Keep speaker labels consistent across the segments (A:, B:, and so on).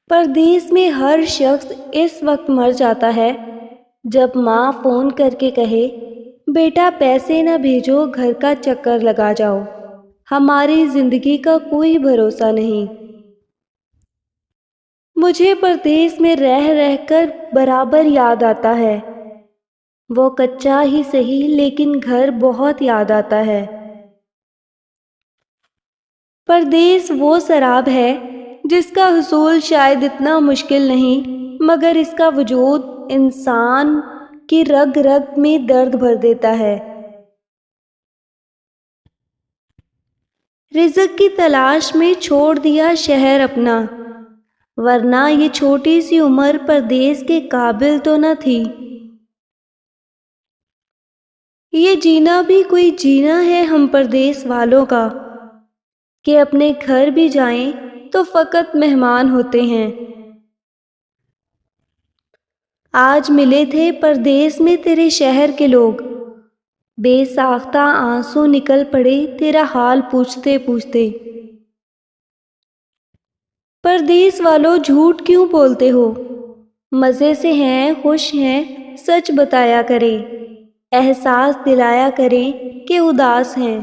A: پردیس میں ہر شخص اس وقت مر جاتا ہے جب ماں فون کر کے کہے بیٹا پیسے نہ بھیجو، گھر کا چکر لگا جاؤ، ہماری زندگی کا کوئی بھروسہ نہیں۔ مجھے پردیس میں رہ رہ کر برابر یاد آتا ہے، وہ کچا ہی صحیح لیکن گھر بہت یاد آتا ہے۔ پردیس وہ سراب ہے جس کا حصول شاید اتنا مشکل نہیں، مگر اس کا وجود انسان کی رگ رگ میں درد بھر دیتا ہے۔ رزق کی تلاش میں چھوڑ دیا شہر اپنا، ورنہ یہ چھوٹی سی عمر پردیس کے قابل تو نہ تھی۔ یہ جینا بھی کوئی جینا ہے ہم پردیس والوں کا، کہ اپنے گھر بھی جائیں تو فقط مہمان ہوتے ہیں۔ آج ملے تھے پردیس میں تیرے شہر کے لوگ، بے ساختہ آنسو نکل پڑے تیرا حال پوچھتے پوچھتے۔ پردیس والوں جھوٹ کیوں بولتے ہو؟ مزے سے ہیں، خوش ہیں، سچ بتایا کریں، احساس دلایا کریں کہ اداس ہیں۔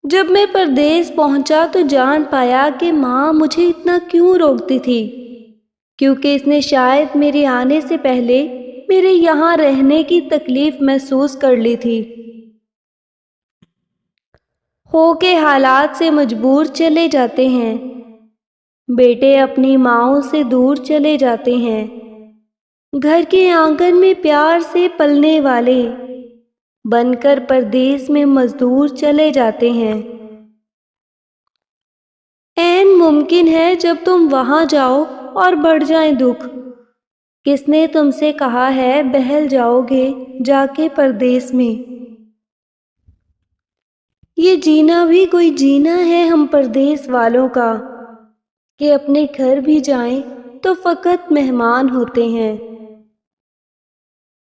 A: جب میں پردیس پہنچا تو جان پایا کہ ماں مجھے اتنا کیوں روکتی تھی، کیونکہ اس نے شاید میرے آنے سے پہلے میرے یہاں رہنے کی تکلیف محسوس کر لی تھی۔ ہو کے حالات سے مجبور چلے جاتے ہیں، بیٹے اپنی ماؤں سے دور چلے جاتے ہیں، گھر کے آنگن میں پیار سے پلنے والے بن کر پردیس میں مزدور چلے جاتے ہیں۔ عین ممکن ہے جب تم وہاں جاؤ اور بڑھ جائیں دکھ، کس نے تم سے کہا ہے بہل جاؤ گے جا کے پردیس میں؟ یہ جینا بھی کوئی جینا ہے ہم پردیس والوں کا، کہ اپنے گھر بھی جائیں تو فقط مہمان ہوتے ہیں۔